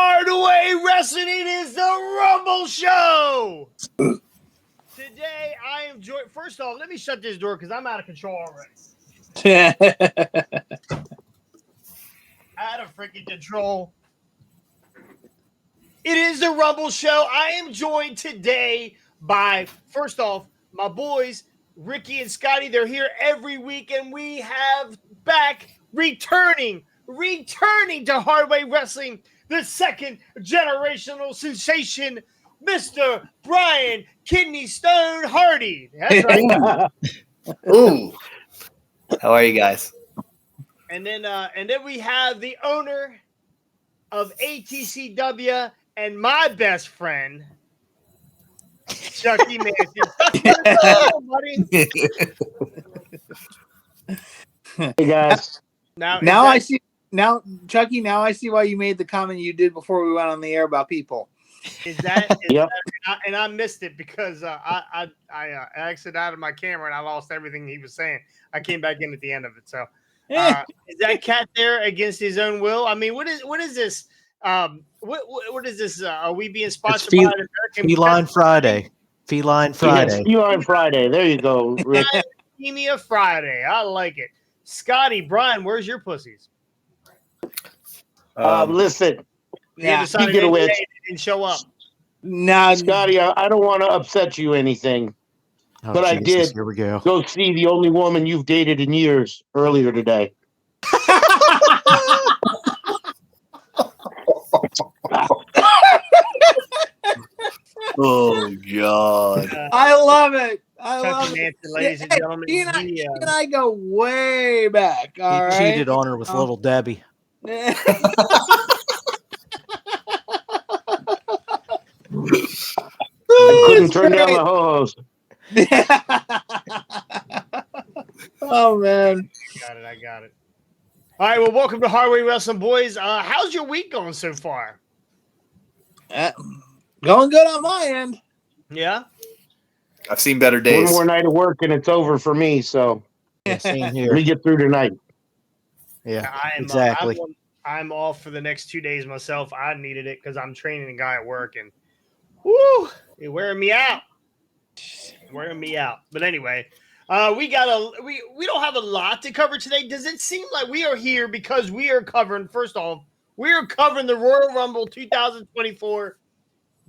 Hardway Wrestling. It is the Rumble Show. Today, I am joined. First off, let me shut this door because I'm out of control already. Out of freaking control. It is the Rumble Show. I am joined today by, first off, my boys, Ricky and Scotty. They're here every week, and we have back returning to Hardway Wrestling, the second generational sensation, Mr. Brian Kidney Stone Hardy. That's right. Ooh. How are you guys? And then we have the owner of ATCW and my best friend, Chucky Manson. Hey guys. Now I see. Now, Chucky. Now I see why you made the comment you did before we went on the air about people. Is that? Yep. And I missed it because I exited out of my camera and I lost everything he was saying. I came back in at the end of it. So, is that cat there against his own will? I mean, what is this? What is this? Are we being sponsored by American Feline Friday? Feline Friday. Yes, Feline Friday. There you go, Rick. Femia Friday. I like it. Scotty, Brian, where's your pussies? Listen, You decided you get away. they didn't show up. Now, Scotty, I don't want to upset you anything. Oh, But I Jesus, did. Here we go. Go see the only woman you've dated in years earlier today. Oh God! I love it. I love Chucky it. Manson, ladies and Hey, gentlemen. he and I go way back. He All right. cheated on her with little Debbie. I couldn't turn down the ho-hos. Oh man. I got it. All right, well, welcome to Hardway Wrestling, boys. How's your week going so far? Going good on my end. Yeah? I've seen better One days. more night of work and it's over for me. So Yeah, same let here. me get through tonight. Yeah, I am, exactly. I'm off for the next 2 days myself. I needed it because I'm training a guy at work, and woo, it's wearing me out. But anyway, we don't have a lot to cover today. Does it seem like we are here because we are covering? First off, we are covering the Royal Rumble 2024.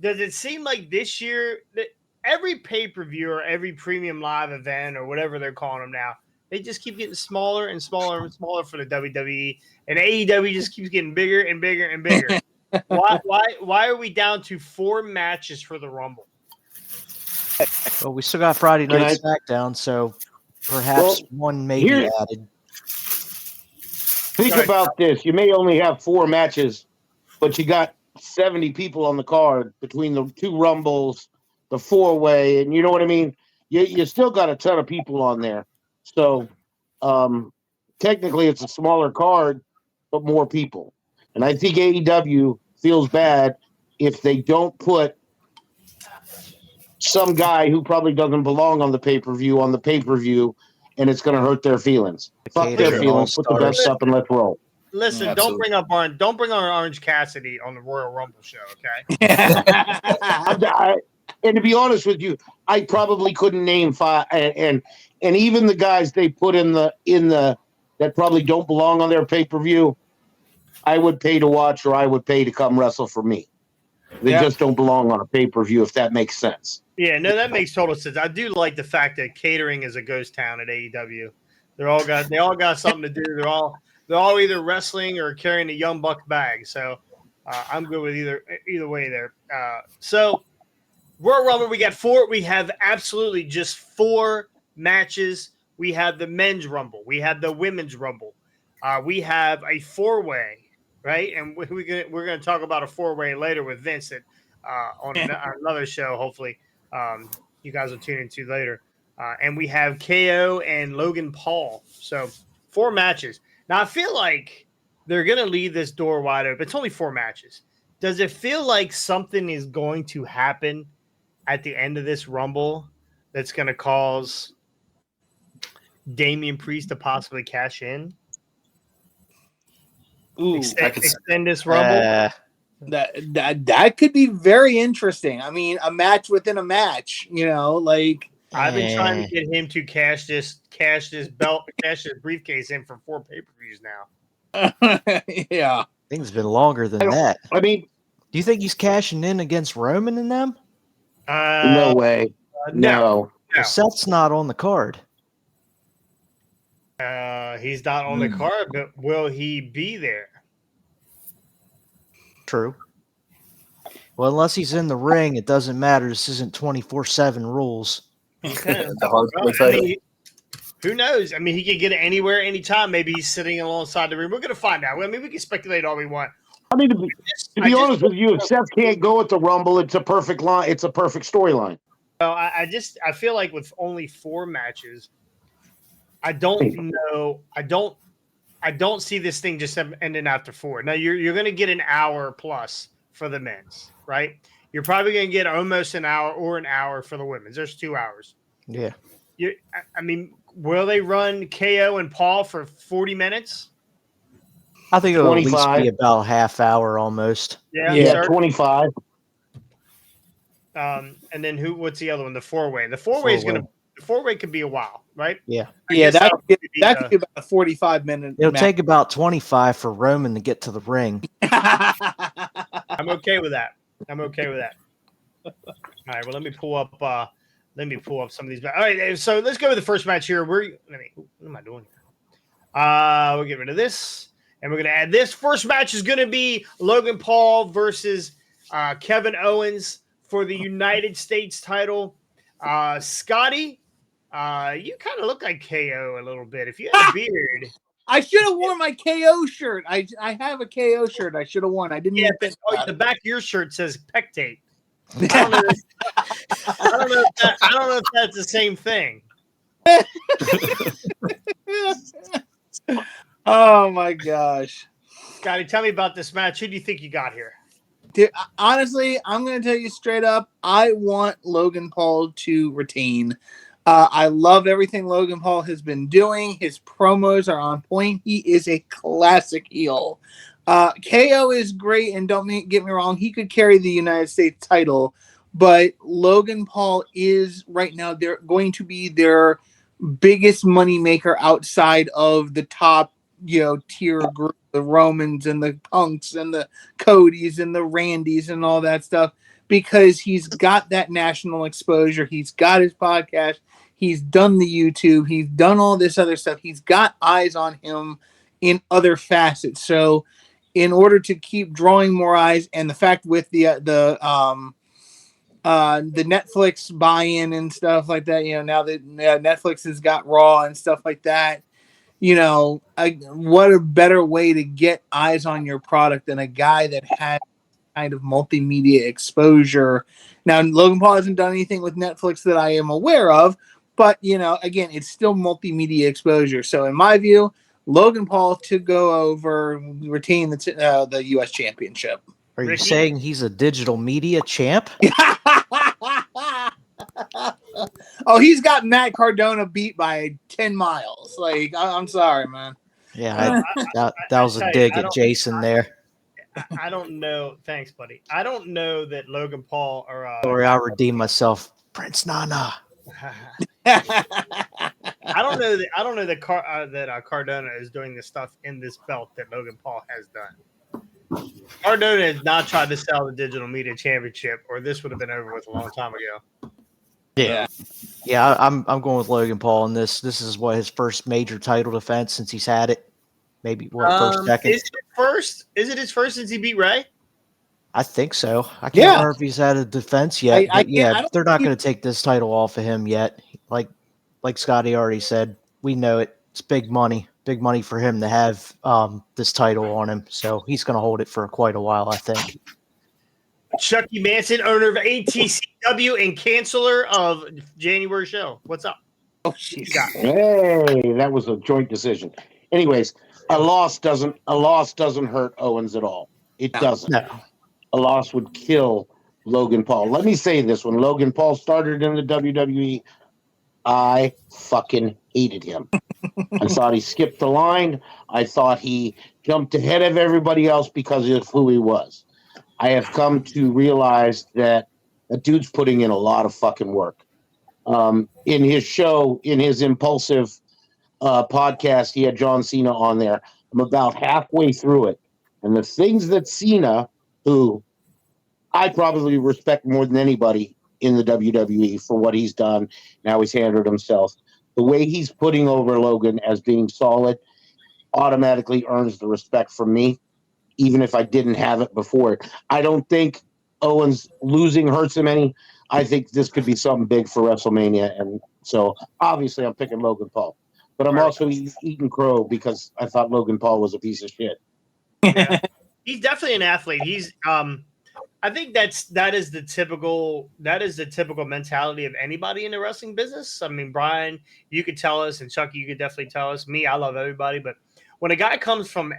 Does it seem like this year that every pay-per-view or every premium live event or whatever they're calling them now, they just keep getting smaller and smaller and smaller for the WWE, and AEW just keeps getting bigger and bigger and bigger. Why are we down to 4 matches for the Rumble? Well, we still got Friday Can Night SmackDown, so perhaps one may be here- added. Think about this. You may only have 4 matches, but you got 70 people on the card between the 2 Rumbles, the 4-way, and you know what I mean? You still got a ton of people on there. So technically it's a smaller card, but more people. And I think AEW feels bad if they don't put some guy who probably doesn't belong on the pay-per-view, and it's going to hurt their feelings. Fuck their catering feelings. Put the all-stars. best up and let's roll. Listen, Absolutely. don't bring on Orange Cassidy on the Royal Rumble show, okay? And to be honest with you, I probably couldn't name 5, and even the guys they put in the that probably don't belong on their pay-per-view, I would pay to watch, or I would pay to come wrestle for me. They just don't belong on a pay-per-view, if that makes sense. Yeah, no, that makes total sense. I do like the fact that catering is a ghost town at AEW. They all got something to do. They're all either wrestling or carrying the Young Buck bag. So I'm good with either way there. So Royal Rumble, we got 4. We have absolutely just 4 matches. We have the men's Rumble. We have the women's Rumble. We have a 4-way, right? And we're going to talk about a 4-way later with Vincent on another show. Hopefully, you guys will tune into later. And we have KO and Logan Paul. So 4 matches. Now I feel like they're going to leave this door wide open. It's only 4 matches. Does it feel like something is going to happen at the end of this Rumble that's going to cause Damian Priest to possibly cash in? Ooh, Extend this Rumble? That could be very interesting. I mean, a match within a match, like I've been trying to get him to cash this belt, cash this briefcase in for 4 pay-per-views now. yeah. I think it's been longer than that. I mean, Do you think he's cashing in against Roman and them? no way. No. No. Seth's not on the card. He's not on the card, but will he be there? True. Well, unless he's in the ring, it doesn't matter. This isn't 24/7 rules. The hard place I mean, who knows? I mean, he could get it anywhere, anytime. Maybe he's sitting alongside the ring. We're going to find out. I mean, we can speculate all we want. I mean, to be honest with you, if Seth can't go at the Rumble, it's a perfect line. It's a perfect storyline. I feel like with only 4 matches, I don't know. I don't see this thing just ending after 4. Now you're going to get an hour plus for the men's, right? You're probably going to get almost an hour or an hour for the women's. There's 2 hours. Yeah. I mean, will they run KO and Paul for 40 minutes? I think it'll at least 25. be about a half hour almost. Yeah, sir. 25. And then what's the other one? The 4-way. The 4-way is going to. The 4-way could be a while, right? Yeah. Yeah, guess that could be the- about a 45-minute. It'll take about 25 for Roman to get to the ring. I'm okay with that. All right. Well, let me pull up some of these. All right. So let's go with the first match here. What am I doing here? We'll get rid of this, and we're going to add this. First match is going to be Logan Paul versus Kevin Owens for the United States title. Scotty, you kind of look like KO a little bit. If you had a beard. I should have worn my KO shirt. I have a KO shirt. I should have worn. I didn't even think about The it. back of your shirt says pectate. I don't know if that's the same thing. Oh my gosh. Scotty, tell me about this match. Who do you think you got here? Dude, honestly, I'm going to tell you straight up. I want Logan Paul to retain. I love everything Logan Paul has been doing. His promos are on point. He is a classic heel. KO is great, and don't get me wrong, he could carry the United States title, but Logan Paul is right now they're going to be their biggest money maker outside of the top, tier group, the Romans and the Punks and the Codys and the Randys and all that stuff, because he's got that national exposure. He's got his podcast. He's done the YouTube. He's done all this other stuff. He's got eyes on him in other facets. So in order to keep drawing more eyes, and the fact with the Netflix buy-in and stuff like that, now that Netflix has got Raw and stuff like that, what a better way to get eyes on your product than a guy that has kind of multimedia exposure. Now, Logan Paul hasn't done anything with Netflix that I am aware of, but, again, it's still multimedia exposure. So in my view, Logan Paul to go over, retain the U.S. championship. Are you Ricky? saying he's a digital media champ? Oh, he's got Matt Cardona beat by 10 miles. Like, I'm sorry, man. Yeah, that was a dig at Jason there. I don't know. Thanks, buddy. I don't know that Logan Paul or Sorry, I'll redeem myself. Prince Nana. I don't know that Cardona is doing the stuff in this belt that Logan Paul has done. Cardona has not tried to sell the digital media championship, or this would have been over with a long time ago. Yeah, I'm going with Logan Paul in this. This is his first major title defense since he's had it. Maybe first, second. Is it first? Is it his first since he beat Ray? I think so. I can't Yeah. remember if he's had a defense yet. I But yeah, don't they're not think going to take this title off of him yet. Like Scotty already said, we know it. It's big money for him to have this title on him. So he's going to hold it for quite a while, I think. Chucky Manson, owner of ATCW and canceller of January show. What's up? Oh, jeez. Hey, that was a joint decision. Anyways, a loss doesn't hurt Owens at all. It doesn't. No. A loss would kill Logan Paul. Let me say this: when Logan Paul started in the WWE, I fucking hated him. I thought he skipped the line. I thought he jumped ahead of everybody else because of who he was. I have come to realize that a dude's putting in a lot of fucking work. In his show, in his Impulsive podcast, he had John Cena on there. I'm about halfway through it. And the things that Cena, who I probably respect more than anybody in the WWE for what he's done, now he's handled himself. The way he's putting over Logan as being solid automatically earns the respect from me, even if I didn't have it before. I don't think Owens losing hurts him any. I think this could be something big for WrestleMania. And so obviously I'm picking Logan Paul. But I'm also eating crow because I thought Logan Paul was a piece of shit. Yeah. He's definitely an athlete. He's I think that is the typical mentality of anybody in the wrestling business. I mean, Brian, you could tell us, and Chucky, you could definitely tell us. Me, I love everybody, but when a guy comes from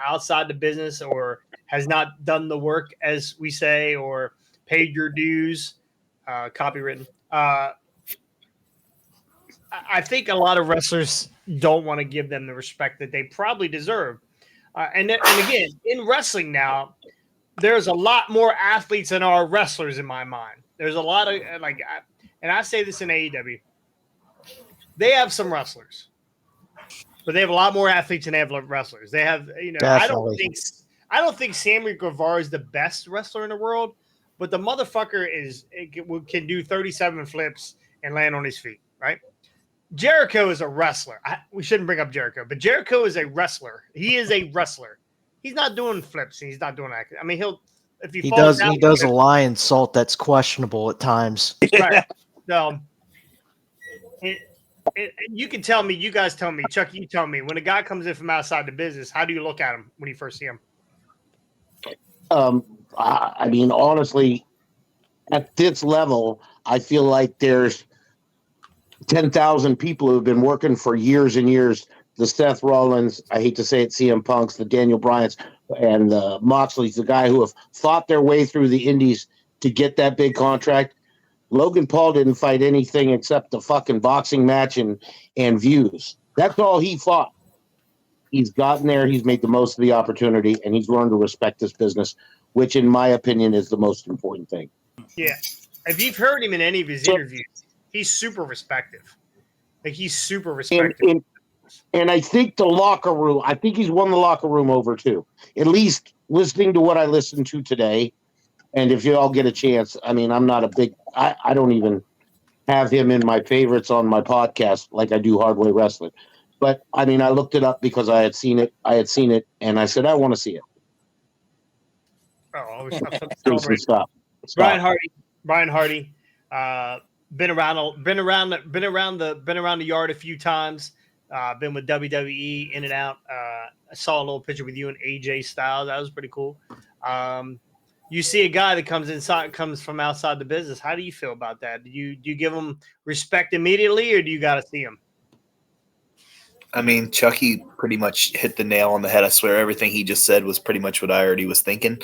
outside the business or has not done the work, as we say, or paid your dues, copywritten, I think a lot of wrestlers don't want to give them the respect that they probably deserve. And again, in wrestling now, there's a lot more athletes than are wrestlers in my mind. There's a lot of and I say this in AEW. They have some wrestlers, but they have a lot more athletes than they have wrestlers. They have, Definitely. I don't think Sammy Guevara is the best wrestler in the world, but the motherfucker can do 37 flips and land on his feet, right? Jericho is a wrestler. We shouldn't bring up Jericho, but Jericho is a wrestler. He is a wrestler. He's not doing flips. And he's not doing that. I mean, if he falls down, he does a lion salt that's questionable at times. Right. So, you can tell me. You guys tell me, Chuck. You tell me when a guy comes in from outside the business, how do you look at him when you first see him? I mean, honestly, at this level, I feel like there's 10,000 people who have been working for years and years. The Seth Rollins, I hate to say it, CM Punks, the Daniel Bryants, and the Moxley's, the guy who have fought their way through the indies to get that big contract. Logan Paul didn't fight anything except the fucking boxing match and views. That's all he fought. He's gotten there. He's made the most of the opportunity, and he's learned to respect this business, which, in my opinion, is the most important thing. Yeah. If you've heard him in any of his interviews, he's super respectful. Like, he's super respectful. And I think the locker room, I think he's won the locker room over too. At least listening to what I listened to today. And if you all get a chance, I mean, I'm not a big, I don't even have him in my favorites on my podcast like I do Hardway Wrestling. But I mean, I looked it up because I had seen it, and I said, I want to see it. Oh, Stop. Brian Hardy, been around the yard a few times. Been with WWE in and out. I saw a little picture with you and AJ Styles. That was pretty cool. You see a guy that comes from outside the business. How do you feel about that? Do you give him respect immediately, or do you got to see him? I mean, Chucky pretty much hit the nail on the head. I swear everything he just said was pretty much what I already was thinking.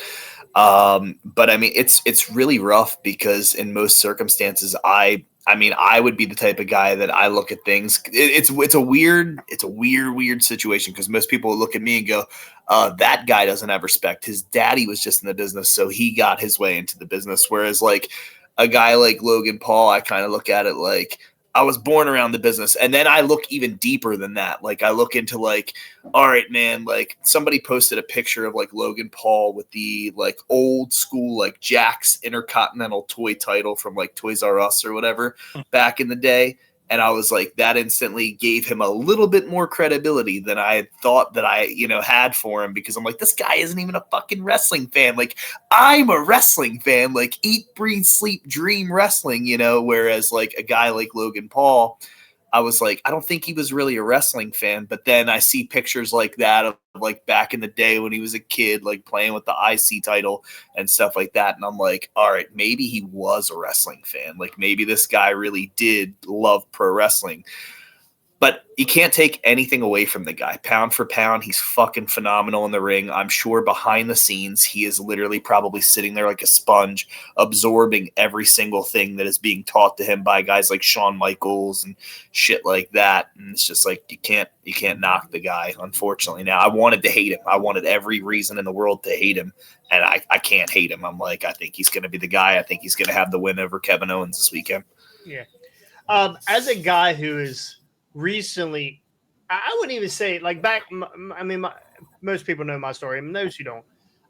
But I mean, it's really rough because in most circumstances, I would be the type of guy that I look at things. It's a weird situation because most people look at me and go, that guy doesn't have respect. His daddy was just in the business, so he got his way into the business. Whereas like a guy like Logan Paul, I kind of look at it like I was born around the business. And then I look even deeper than that. Like I look into like, all right, man, like somebody posted a picture of like Logan Paul with the like old school, like Jack's Intercontinental toy title from like Toys R Us or whatever back in the day. And I was like, that instantly gave him a little bit more credibility than I had thought that I, had for him, because I'm like, this guy isn't even a fucking wrestling fan. Like, I'm a wrestling fan, like eat, breathe, sleep, dream wrestling, whereas like a guy like Logan Paul, I was like, I don't think he was really a wrestling fan. But then I see pictures like that of like back in the day when he was a kid, like playing with the IC title and stuff like that. And I'm like, all right, maybe he was a wrestling fan. Like maybe this guy really did love pro wrestling. But you can't take anything away from the guy. Pound for pound, he's fucking phenomenal in the ring. I'm sure behind the scenes, he is literally probably sitting there like a sponge, absorbing every single thing that is being taught to him by guys like Shawn Michaels and shit like that. And it's just like you can't knock the guy, unfortunately. Now, I wanted to hate him. I wanted every reason in the world to hate him, and I can't hate him. I'm like, I think he's going to be the guy. I think he's going to have the win over Kevin Owens this weekend. Yeah. As a guy who is recently, I wouldn't even say like back. I mean, most people know my story. I mean, those who don't,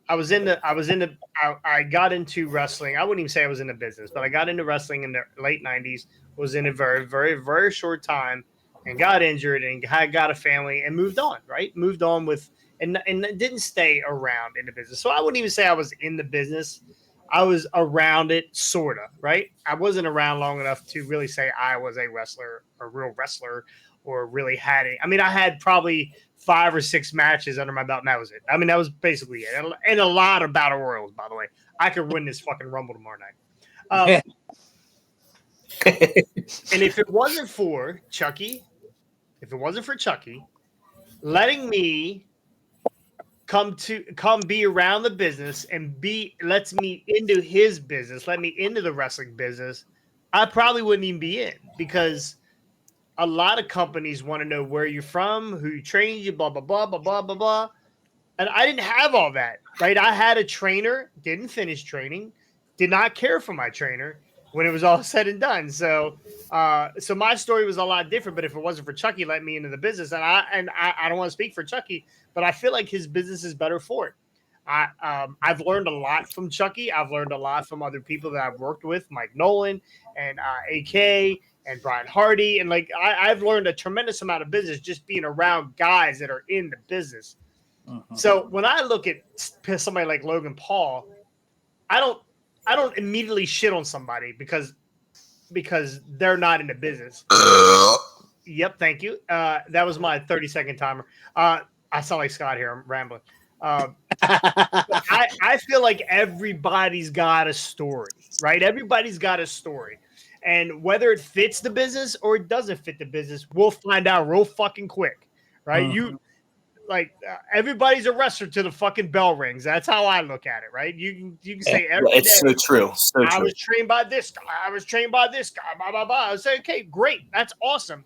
I got into wrestling. I wouldn't even say I was in the business, but I got into wrestling in the late 90s, was in a very, very, very short time and got injured and got a family and moved on, right? Moved on with, and didn't stay around in the business. So I wouldn't even say I was in the business. I was around it, sort of, right? I wasn't around long enough to really say I was a wrestler, a real wrestler, or really had it. I mean, I had probably 5 or 6 matches under my belt, and that was it. I mean, that was basically it. And a lot of battle royals, by the way. I could win this fucking Rumble tomorrow night. And if it wasn't for Chucky, letting me come be around the business and lets me into his business, let me into the wrestling business, I probably wouldn't even be in, because a lot of companies want to know where you're from, who trained you, blah, blah, blah, blah, blah, blah, blah. And I didn't have all that, right? I had a trainer, didn't finish training, did not care for my trainer when it was all said and done. So my story was a lot different, but if it wasn't for Chucky letting me into the business, and I don't want to speak for Chucky, but I feel like his business is better for it. I've learned a lot from Chucky. I've learned a lot from other people that I've worked with, Mike Nolan and AK and Brian Hardy. And like, I've learned a tremendous amount of business just being around guys that are in the business. Mm-hmm. So when I look at somebody like Logan Paul, I don't immediately shit on somebody because they're not in the business. Yep. Thank you. That was my 30-second timer. I sound like Scott here. I'm rambling. I feel like everybody's got a story, right? Everybody's got a story. And whether it fits the business or it doesn't fit the business, we'll find out real fucking quick, right? Mm-hmm. Everybody's a wrestler till the fucking bell rings. That's how I look at it, right? You can say every it's day, so true. So I true. was trained by this guy. I was trained by this guy. Blah, blah, blah. I would say, okay, great. That's awesome.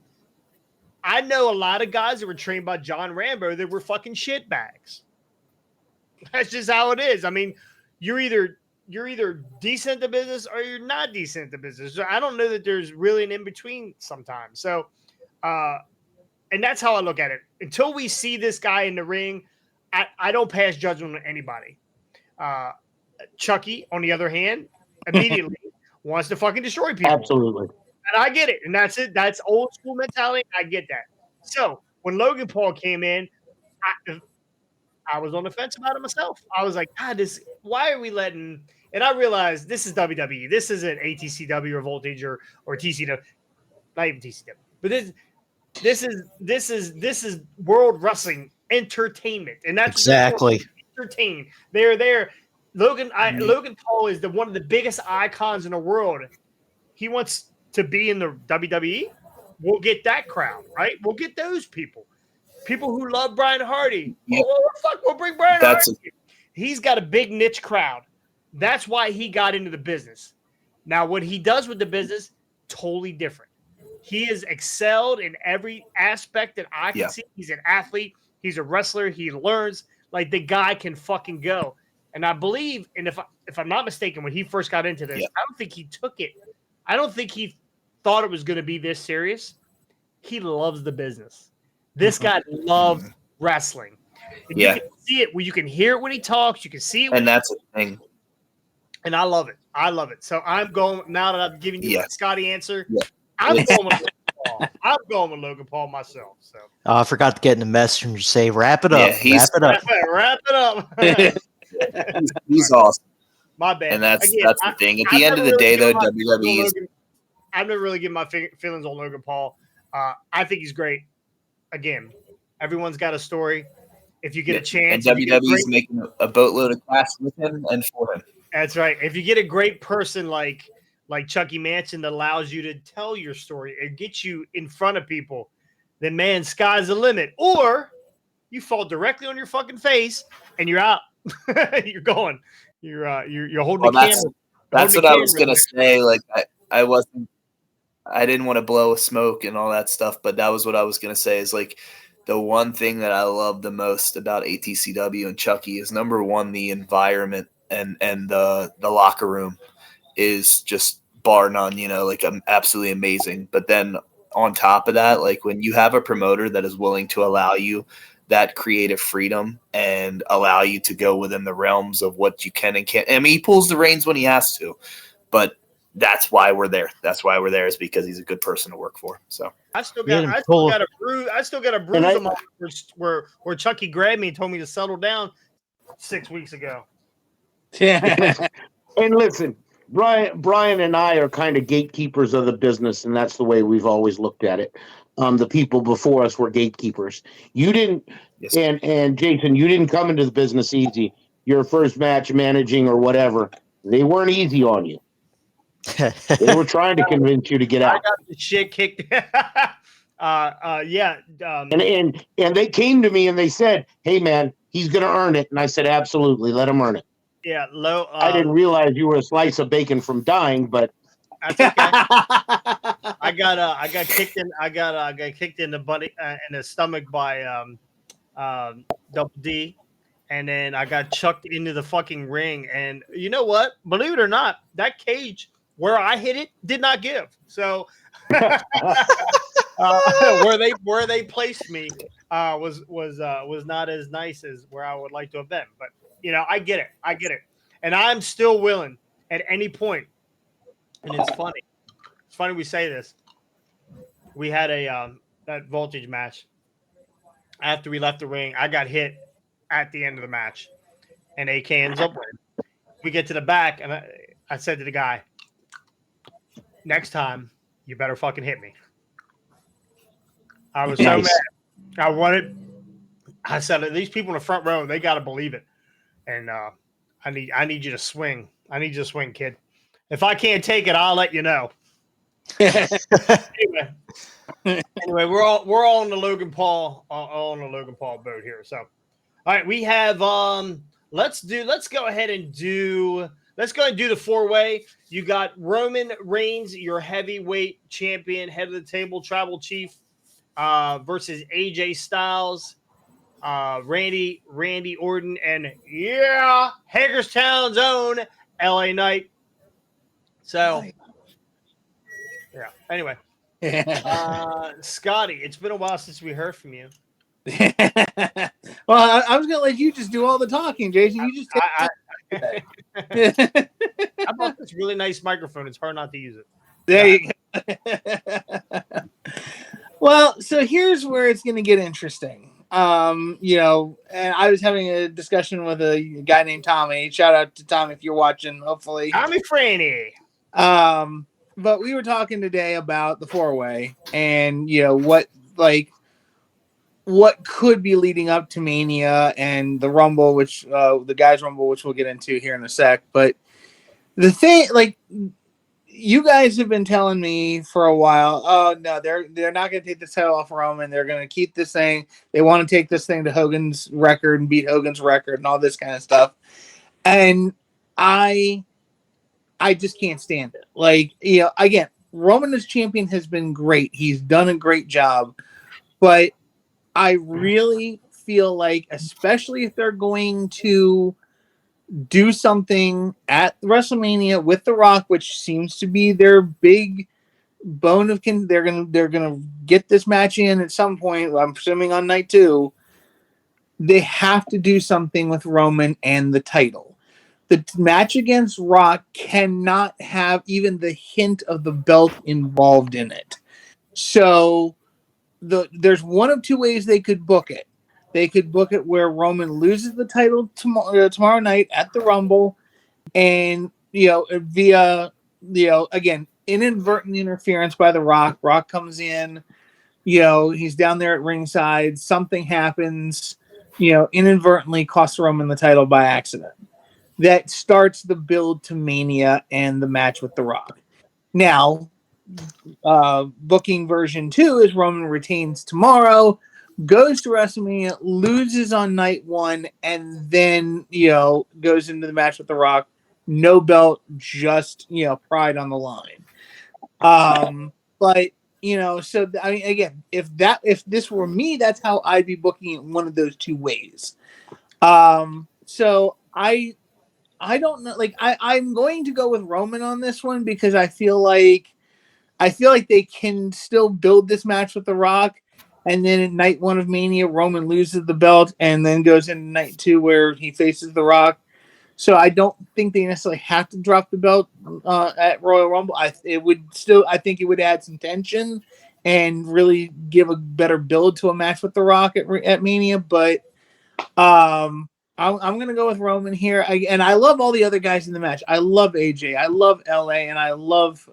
I know a lot of guys that were trained by John Rambo that were fucking shitbags. That's just how it is. I mean, you're either decent at business or you're not decent at business. So I don't know that there's really an in-between sometimes. So, and that's how I look at it. Until we see this guy in the ring, I don't pass judgment on anybody. Chucky, on the other hand, immediately wants to fucking destroy people. Absolutely. And I get it. And that's it. That's old school mentality. I get that. So when Logan Paul came in, I was on the fence about it myself. I was like, God, why are we letting, and I realized this is WWE. This isn't ATCW or Voltage or TCW. Not even TCW. But this is World Wrestling Entertainment. And that's exactly entertain. They're there. Logan Paul is one of the biggest icons in the world. He wants to be in the WWE. We'll get that crowd, right? We'll get those people. People who love Brian Hardy. Yep. We'll bring Brian Hardy. He's got a big niche crowd. That's why he got into the business. Now, what he does with the business, totally different. He has excelled in every aspect that I can see. He's an athlete. He's a wrestler. He learns. Like, the guy can fucking go. And I believe, and if I'm not mistaken, when he first got into this, I don't think he took it. I don't think he thought it was going to be this serious. He loves the business. This guy loves wrestling. And you can see it when you can hear it when he talks. You can see it. And that's the thing. And I love it. I love it. So I'm going, now that I've given you the Scotty answer, I'm going with Logan Paul. I'm going with Logan Paul myself. So I forgot to get in the message and say, wrap it up. Wrap it up. He's awesome. My bad. And that's the thing. At the end of the day, though, WWE is. I've never really given my feelings on Logan Paul. I think he's great. Again, everyone's got a story. If you get a chance, and WWE is making a boatload of cash with him and for him. That's right. If you get a great person like Chucky Manson that allows you to tell your story and get you in front of people, then man, sky's the limit. Or you fall directly on your fucking face and you're out. You're going. You're holding Well, the camera. that's holding what the I was camera gonna say. Like I didn't want to blow smoke and all that stuff, but that was what I was gonna say. Is like the one thing that I love the most about ATCW and Chucky is number one, the environment and the locker room is just bar none. You know, like absolutely amazing. But then on top of that, like when you have a promoter that is willing to allow you that creative freedom and allow you to go within the realms of what you can and can't. I mean, he pulls the reins when he has to, but that's why we're there. That's why we're there, is because he's a good person to work for. So I still Yeah, got a bruise. I still got a bruise on my where Chucky grabbed me and told me to settle down 6 weeks ago. Yeah. And listen, Brian and I are kind of gatekeepers of the business, and that's the way we've always looked at it. The people before us were gatekeepers. You didn't, yes. and Jason, you didn't come into the business easy. Your first match managing or whatever, they weren't easy on you. They were trying to convince you to get out. I got the shit kicked. Yeah. And they came to me and they said, "Hey, man, he's going to earn it." And I said, "Absolutely, let him earn it." Yeah. I didn't realize you were a slice of bacon from dying, but that's okay. I got kicked in. I got kicked in the body in the stomach by Double D, and then I got chucked into the fucking ring. And you know what? Believe it or not, that cage where I hit it did not give. So where they placed me was not as nice as where I would like to have been. But you know, I get it, and I'm still willing at any point. And it's funny. It's funny we say this. We had a that voltage match. After we left the ring, I got hit at the end of the match, and AK ends up winning. We get to the back, and I said to the guy, "Next time, you better fucking hit me." I was so mad. I wanted. I said, "These people in the front row, they got to believe it." And I need you to swing. I need you to swing, kid. If I can't take it, I'll let you know. Anyway, we're all on the Logan Paul on the Logan Paul boat here. So, all right, we have let's go ahead and do the 4-way. You got Roman Reigns, your heavyweight champion, head of the table, tribal chief, versus AJ Styles, Randy Orton, and Hagerstown's own LA Knight. So, yeah. Anyway, Scotty, it's been a while since we heard from you. Well, I was gonna let you just do all the talking, Jason. You just. I bought this really nice microphone. It's hard not to use it. There you go. Well, so here's where it's going to get interesting. You know, and I was having a discussion with a guy named Tommy. Shout out to Tommy if you're watching, hopefully. Tommy Franny. But we were talking today about the 4-way and, you know, what could be leading up to Mania and the Rumble, which the guys' Rumble, which we'll get into here in a sec. But the thing, like, you guys have been telling me for a while, oh no, they're not going to take this title off Roman. They're going to keep this thing. They want to take this thing to Hogan's record and beat Hogan's record and all this kind of stuff. And I just can't stand it. Like, you know, again, Roman as champion has been great. He's done a great job, but I really feel like, especially if they're going to do something at WrestleMania with The Rock, which seems to be their big bone of they're gonna get this match in at some point. I'm assuming on night 2. They have to do something with Roman and the title. The match against Rock cannot have even the hint of the belt involved in it. So there's one of two ways they could book it. They could book it where Roman loses the title tomorrow night at the Rumble, and via again inadvertent interference by The Rock. Rock comes in, he's down there at ringside. Something happens, inadvertently costs Roman the title by accident. That starts the build to Mania and the match with The Rock. Now, booking version 2 is Roman retains tomorrow, goes to WrestleMania, loses on night 1, and then goes into the match with The Rock. No belt, just pride on the line. But so I mean, again, if this were me, that's how I'd be booking it one of those two ways. So I don't know. Like I'm going to go with Roman on this one because I feel like they can still build this match with The Rock, and then in night 1 of Mania, Roman loses the belt, and then goes into night 2 where he faces The Rock. So I don't think they necessarily have to drop the belt at Royal Rumble. I think it would add some tension and really give a better build to a match with The Rock at Mania. But I'm going to go with Roman here. And I love all the other guys in the match. I love AJ. I love LA. And I love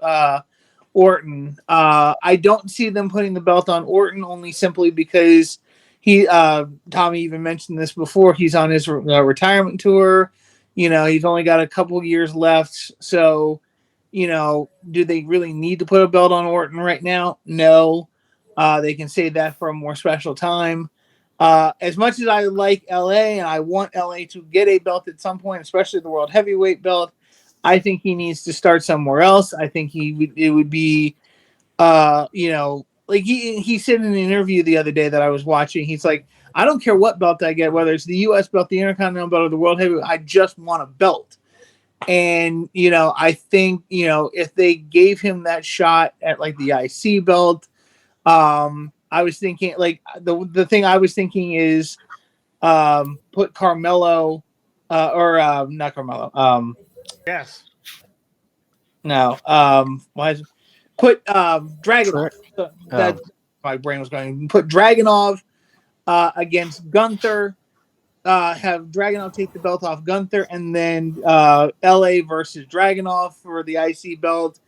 Orton. I don't see them putting the belt on Orton only simply because Tommy even mentioned this before. He's on his retirement tour. He's only got a couple years left. So, do they really need to put a belt on Orton right now? No. They can save that for a more special time. As much as I like LA and I want LA to get a belt at some point, especially the World Heavyweight belt, I think he needs to start somewhere else. I think it would be, like he said in an interview the other day that I was watching, he's like, I don't care what belt I get, whether it's the U.S. belt, the Intercontinental belt, or the World Heavyweight, I just want a belt. And, I think, if they gave him that shot at like the IC belt, I was thinking like the thing I was thinking is put Carmelo or not Carmelo. Yes. No. Put Dragunov. My brain was going. Put Dragunov against Gunther. Have Dragunov take the belt off Gunther, and then LA versus Dragunov for the IC belt.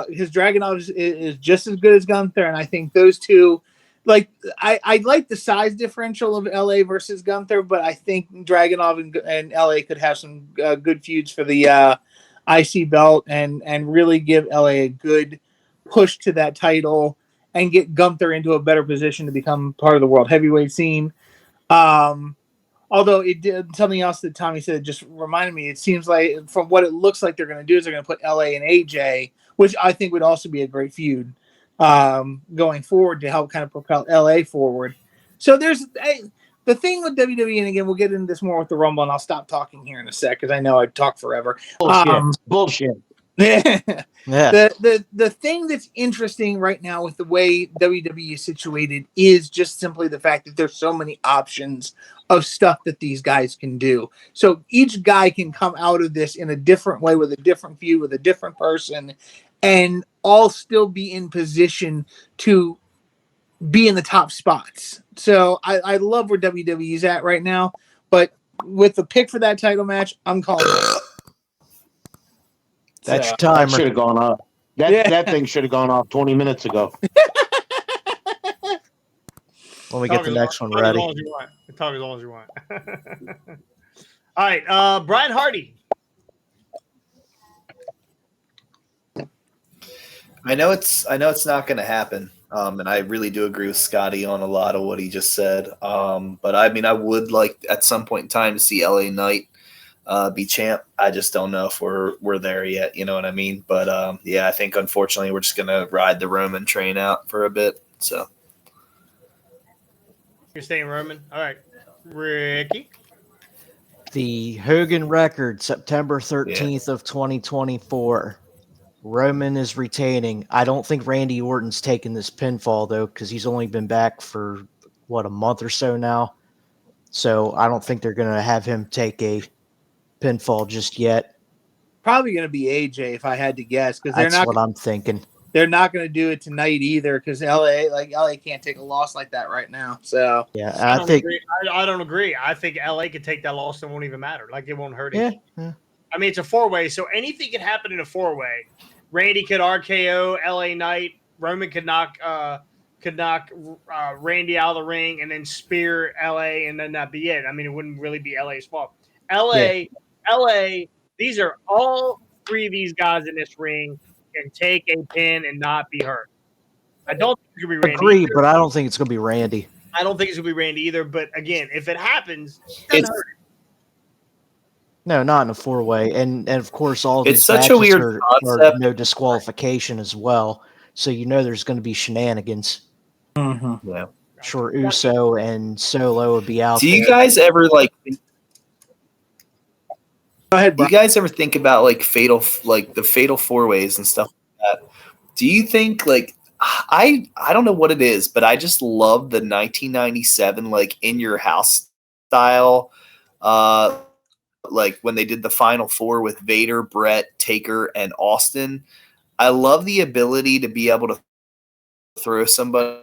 His Dragunov is just as good as Gunther, and I think those two, like I like the size differential of LA versus Gunther, but I think Dragunov and LA could have some good feuds for the IC belt and really give LA a good push to that title and get Gunther into a better position to become part of the world heavyweight scene. Although it did something else that Tommy said just reminded me. It seems like from what it looks like they're going to do is they're going to put LA and AJ, which I think would also be a great feud going forward to help kind of propel LA forward. So there's the thing with WWE, and again, we'll get into this more with the Rumble, and I'll stop talking here in a sec because I know I'd talk forever. Bullshit. Yeah. Yeah. The thing that's interesting right now with the way WWE is situated is just simply the fact that there's so many options of stuff that these guys can do. So each guy can come out of this in a different way with a different feud with a different person and all still be in position to be in the top spots. So I love where WWE is at right now, but with the pick for that title match, I'm calling it. That's your That timer. should have gone off. That thing should have gone off 20 minutes ago. When we get the next one ready. Talk as long as you want. All right, Brian Hardy. I know it's not going to happen, and I really do agree with Scotty on a lot of what he just said. But I mean, I would like at some point in time to see LA Knight be champ. I just don't know if we're there yet. You know what I mean? But yeah, I think unfortunately we're just going to ride the Roman train out for a bit. So you're staying Roman. All right, Ricky. The Hogan record, September 13th of 2024. Roman is retaining. I don't think Randy Orton's taking this pinfall, though, because he's only been back for, a month or so now. So I don't think they're going to have him take a pinfall just yet. Probably going to be AJ if I had to guess, because that's what I'm thinking. They're not going to do it tonight either, because LA can't take a loss like that right now. So yeah, I don't agree. I think LA could take that loss and it won't even matter. Like, it won't hurt it. Yeah. I mean, it's a 4-way, so anything can happen in a 4-way. Randy could RKO LA Knight. Roman could knock Randy out of the ring and then spear LA, and then that'd be it. I mean, it wouldn't really be LA's fault. LA, these are all three of these guys in this ring. can take a pin and not be hurt. I don't think it's gonna be Randy. Agree, either. but I don't think it's going to be Randy. I don't think it's gonna be Randy either. But again, if it happens, it doesn't It's- hurt. No, not in a 4-way. And of course, all of It's these such a matches weird are concept. no disqualification as well. So there's going to be shenanigans. Mm-hmm. Yeah. Sure, Uso and Solo would be out Do you there. guys ever like? Go ahead, Do Brian. you guys ever think about like the fatal 4-ways and stuff like that? Do you think like I don't know what it is, but I just love the 1997 like in your house style. Like when they did the Final Four with Vader, Brett, Taker, and Austin. I love the ability to be able to throw somebody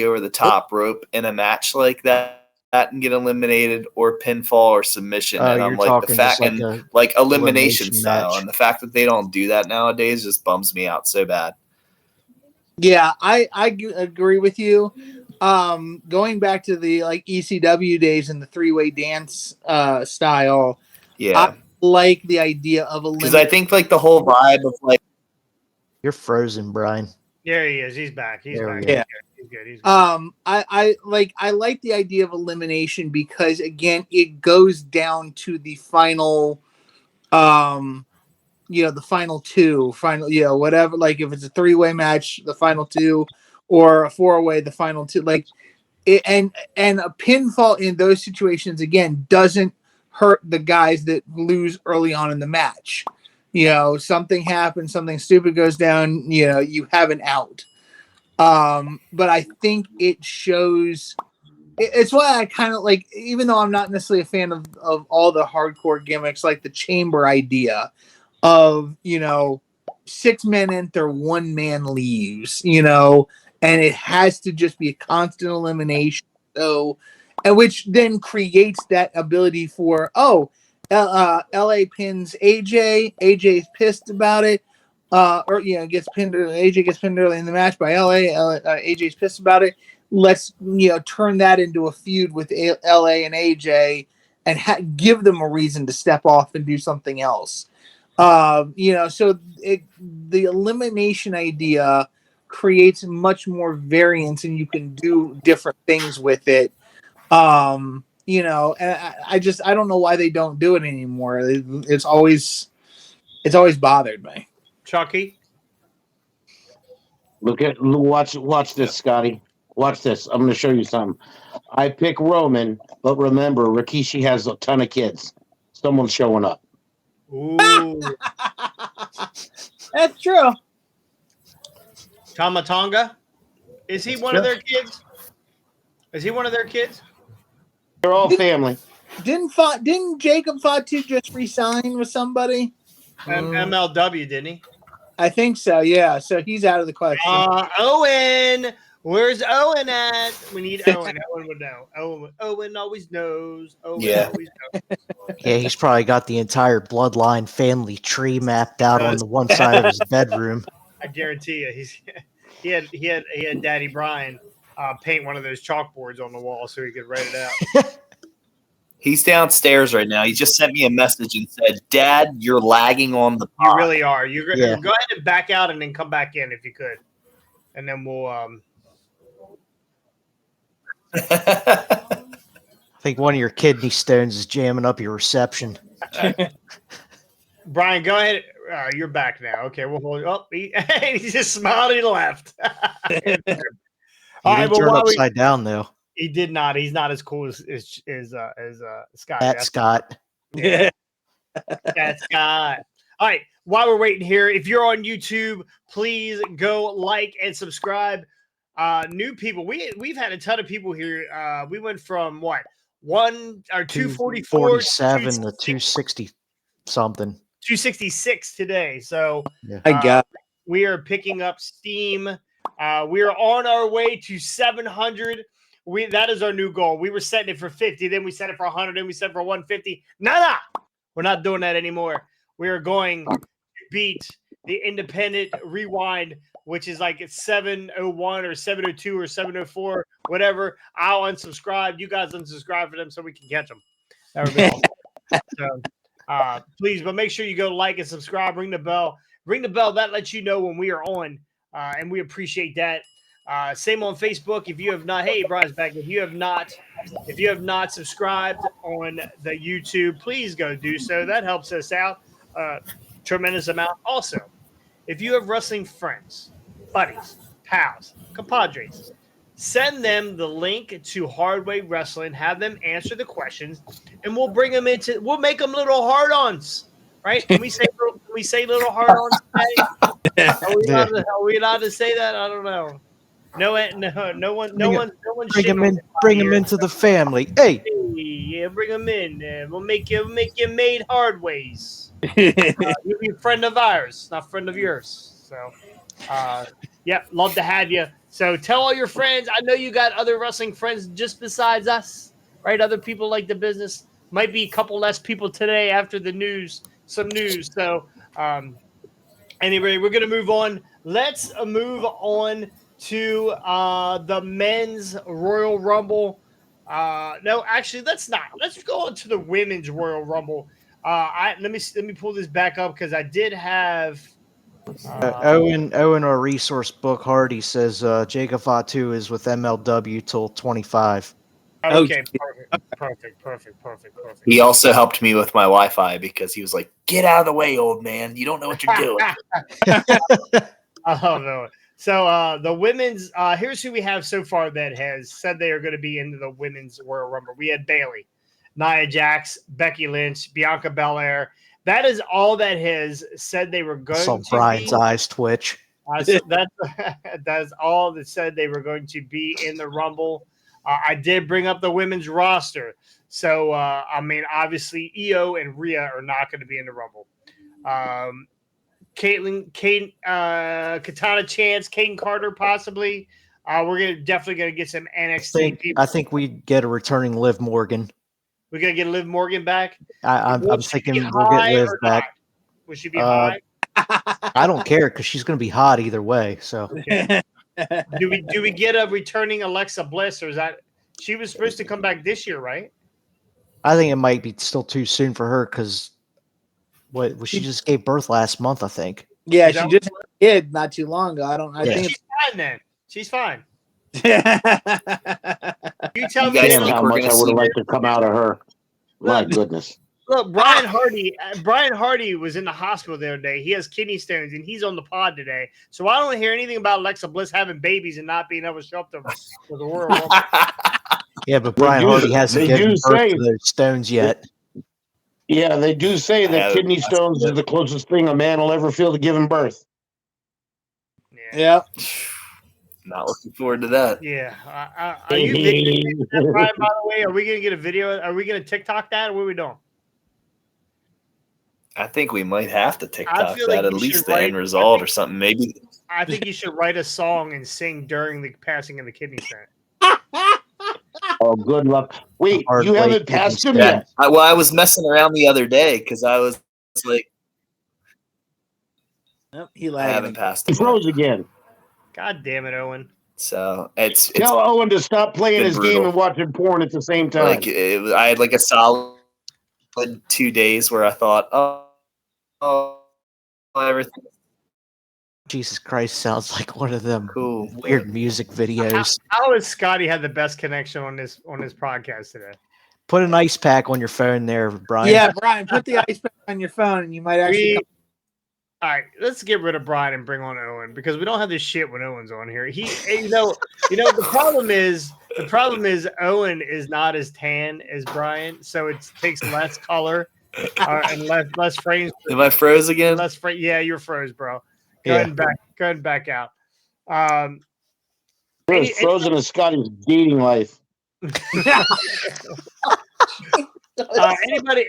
over the top rope in a match like that and get eliminated or pinfall or submission. And I'm You're like talking the just fact like and a like elimination elimination style, match. and the fact that they don't do that nowadays just bums me out so bad. Yeah, I agree with you. Going back to the like ECW days and the 3-way dance style, Yeah, like the idea of because I think like the whole vibe of like You're frozen, Brian. There he is. He's back. He's There back. we go. He's good. He's good. I like the idea of elimination because again it goes down to the final the final two, whatever, like if it's a 3-way match, the final two, or a 4-way, the final two, like it, and a pinfall in those situations again doesn't hurt the guys that lose early on in the match. Something happens, something stupid goes down, you have an out. But I think it shows. It's why I kind of like, even though I'm not necessarily a fan of all the hardcore gimmicks, like the chamber idea of 6 men enter, 1 man leaves, and it has to just be a constant elimination. So, and which then creates that ability for LA pins AJ. AJ's pissed about it. Gets pinned. AJ gets pinned early in the match by LA. AJ's pissed about it. Let's turn that into a feud with LA and AJ, and give them a reason to step off and do something else. So the elimination idea creates much more variance, and you can do different things with it. And I don't know why they don't do it anymore. It's always bothered me. Chucky. Watch this, Scotty. Watch this. I'm going to show you something. I pick Roman, but remember, Rikishi has a ton of kids. Someone's showing up. Ooh. That's true. Tama Tonga. Is he one of their kids? Is he one of their kids? They're all family. Didn't Jacob Fatu just resign with somebody? MLW, didn't he? I think so. Yeah. So he's out of the question. Owen. Where's Owen at? We need Owen. Owen would know. Owen always knows. Owen always knows. Yeah, he's probably got the entire bloodline family tree mapped out on the one side of his bedroom. I guarantee you, he had Daddy Brian paint one of those chalkboards on the wall so he could write it out. he's downstairs right now. He just sent me a message and said, "Dad, you're lagging on the pod." You really are. Go Yeah. ahead and back out and then come back in if you could, and then we'll. I think one of your kidney stones is jamming up your reception. Brian, go ahead. You're back now. Okay, we'll hold. Oh, he just smiled and he left. He All right, didn't well, turn while we- upside down though. He did not. He's not as cool as Scott. That's Scott. Yeah. That's Scott. All right. While we're waiting here, if you're on YouTube, please go like and subscribe. New people. We've had a ton of people here. We went from what 244 247 to 260 something. 266 today. So I got. we are picking up steam. We are on our way to 700. That is our new goal. We were setting it for 50, then we set it for 100, then we set it for 150. Nah, we're not doing that anymore. We are going to beat the Independent Rewind, which is like it's 701 or 702 or 704, whatever. I'll unsubscribe. You guys unsubscribe for them so we can catch them. That would be awesome. So, please, but make sure you go like and subscribe, ring the bell. ring the bell. That lets you know when we are on, and we appreciate that. Same on Facebook. If you have not, hey, Brian's back. If you have not subscribed on the YouTube, please go do so. That helps us out tremendous amount. Also, if you have wrestling friends, buddies, pals, compadres, send them the link to Hardway Wrestling. Have them answer the questions, and we'll bring them into. We'll make them little hard-ons, right? Can we say little hard-ons today? Are we allowed to say that? I don't know. No one. Bring them into the family. Hey, Yeah, bring them in. We'll make you made hard ways. You'll be a friend of ours, not friend of yours. So, yeah, love to have you. So tell all your friends. I know you got other wrestling friends just besides us, right? Other people like the business. Might be a couple less people today after the news. Some news. So, anyway, we're gonna move on. Let's move on to the men's Royal Rumble. No, actually, let's not. Let's go on to the women's Royal Rumble. Let me pull this back up because I did have Owen, our resource book Hardy says Jacob Fatu is with MLW till 25. Okay, perfect. He also helped me with my Wi-Fi because he was like, "Get out of the way, old man. You don't know what you're doing." I love it. So the women's here's who we have so far that has said they are going to be into the women's Royal Rumble. We had Bayley, Nia Jax, Becky Lynch, Bianca Belair. That is all that has said they were going Saw to Brian's be. eyes twitch. So that's all that said they were going to be in the Rumble. I did bring up the women's roster. So, I mean, obviously, Io and Rhea are not going to be in the Rumble. Katana Chance, Kayden Carter, possibly. We're definitely going to get some NXT people. I think we get a returning Liv Morgan. We're going to get Liv Morgan back. I'm thinking we'll get Liv back. Will she be high? I don't care because she's going to be hot either way. So, okay. do we get a returning Alexa Bliss, or is that she was supposed to come back this year, right? I think it might be still too soon for her because she just gave birth last month, I think. Yeah, she just had a kid not too long ago. I think she's fine then. She's fine. You tell me how much I would have liked to come out of her. My goodness. Look, Brian Hardy was in the hospital the other day. He has kidney stones, and he's on the pod today. So I don't hear anything about Alexa Bliss having babies and not being able to show up to the Royal Rumble. Yeah, but Brian Hardy hasn't given birth to those stones yet. Yeah, they do say that kidney stones is the closest thing a man will ever feel to giving birth. Yeah. Not looking forward to that. Yeah. Are you thinking that, Brian, by the way? Are we going to get a video? Are we going to TikTok that, or what are we doing? I think we might have to TikTok that, at least the end result or something. Maybe. I think you should write a song and sing during the passing of the kidney stone. Oh, good luck. Wait, you haven't passed him yet? I was messing around the other day because I was like, I haven't passed him. He froze again. God damn it, Owen. So it's tell Owen to stop playing his game and watching porn at the same time. Like I had like a solid 2 days where I thought, oh, everything. Jesus Christ, sounds like one of them weird music videos. How has Scotty had the best connection on this podcast today? Put an ice pack on your phone there, Brian. Yeah, Brian, put the ice pack on your phone and you might actually all right, let's get rid of Brian and bring on Owen because we don't have this shit when Owen's on here. The problem is Owen is not as tan as Brian, so it takes less color and less frames. Am I froze again? Yeah, you're froze, bro. Go ahead and back out. Frozen is Scotty's dating life.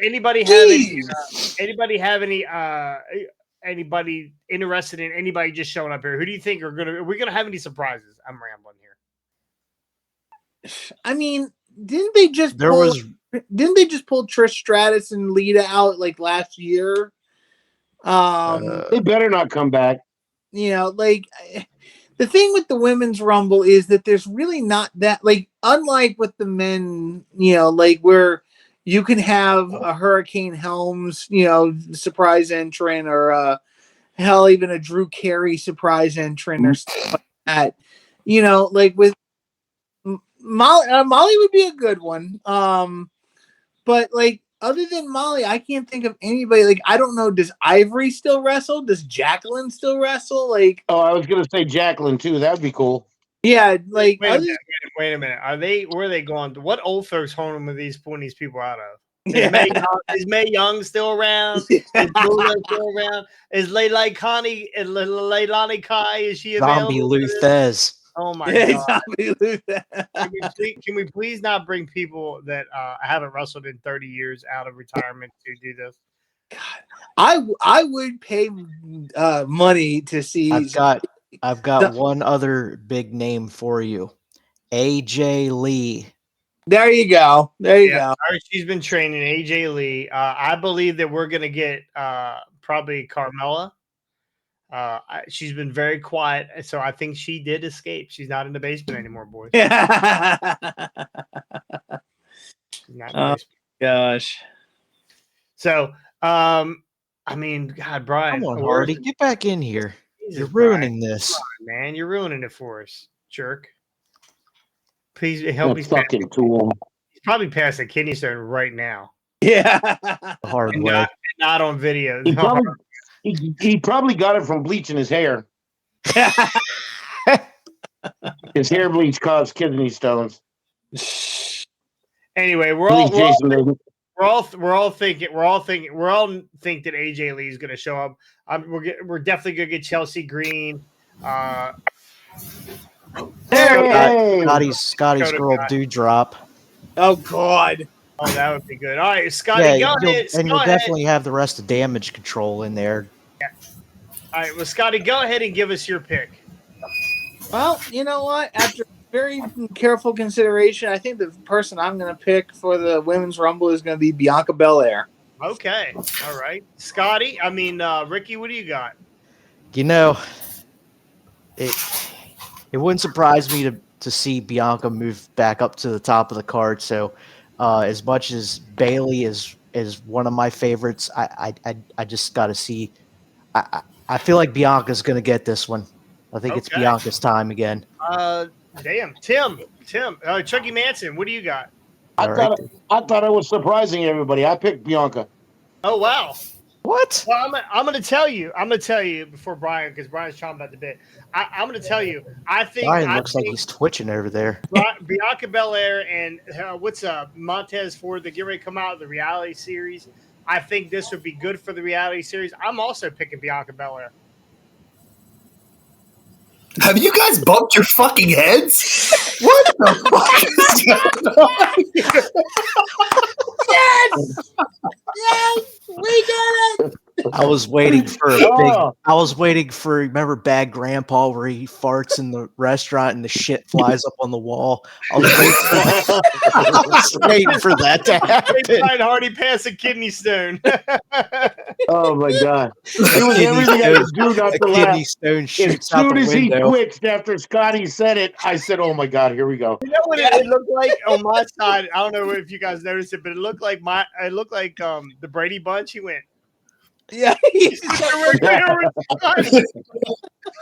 Anybody have anybody interested in anybody just showing up here? Who do you think are we gonna have any surprises? I'm rambling here. I mean, didn't they just pull Trish Stratus and Lita out like last year? They better not come back. Like the thing with the women's Rumble is that there's really not that, like, unlike with the men, like where you can have a Hurricane Helms, surprise entrant, or hell, even a Drew Carey surprise entrant or stuff like that. You know, like with Molly would be a good one. But like other than Molly, I can't think of anybody. Like I don't know. Does Ivory still wrestle? Does Jacqueline still wrestle? Like Oh, I was gonna say Jacqueline too. That'd be cool. yeah, like Wait a minute. Wait a minute. Are they? Where are they going? What old folks home are these pulling these people out of? Is Mae Young still around? Is Lula still around? Is Leilani Kai? Is she Zombie available? Luthez. Oh my Yeah, god! Zombie Luther. Can we please not bring people that haven't wrestled in 30 years out of retirement to do this? I would pay money to see. I've got one other big name for you. AJ Lee. There you go. There you go. All right, she's been training AJ Lee. I believe that we're gonna get probably Carmella. She's been very quiet, so I think she did escape. She's not in the basement anymore, boys. She's not in the basement. Gosh. So, I mean, God, Brian, Come on, Hardy, get back in here. You're ruining this, man. You're ruining it for us, jerk. Please help me. Fucking tool. He's probably past a kidney stone right now. Yeah. the hard And way. not on video. He probably got it from bleaching his hair. His hair bleach caused kidney stones. Anyway, we all think that AJ Lee is going to show up. We're definitely going to get Chelsea Green. Scotty's girl Dewdrop. Oh God. Oh, that would be good. All right, Scotty, go ahead. You'll definitely have the rest of Damage Control in there. Yeah. All right, well, Scotty, go ahead and give us your pick. Well, you know what? After very careful consideration, I think the person I'm going to pick for the Women's Rumble is going to be Bianca Belair. Okay. All right. Scotty, Ricky, what do you got? You know, it wouldn't surprise me to see Bianca move back up to the top of the card. So, as much as Bayley is one of my favorites, I just got to see. I feel like Bianca's going to get this one. I think it's Bianca's time again. Damn, Tim, Chucky Manson, what do you got? I thought I was surprising everybody. I picked Bianca. Oh wow. What? Well, I'm going to tell you. I'm going to tell you before Brian, because Brian's chomping about the bit. I'm going to tell you. I think Brian looks like he's twitching over there. Bianca Belair and what's Montez Ford that get ready to come out of the reality series. I think this would be good for the reality series. I'm also picking Bianca Belair. Have you guys bumped your fucking heads? What the fuck is going on? Yes! Yes! We did it! I was waiting for remember Bad Grandpa where he farts in the restaurant and the shit flies up on the wall. I was waiting for that to happen. Brian Hardy passed a kidney stone. Oh my god! It was everything I could do not to laugh. Kidney stone As shoots out soon the as he window. twitched after Scotty said it, I said, "Oh my god, here we go." You know what it looked like on my side? I don't know if you guys noticed it, but it looked like the Brady Bunch. He went. Yeah. He looked right over Scott.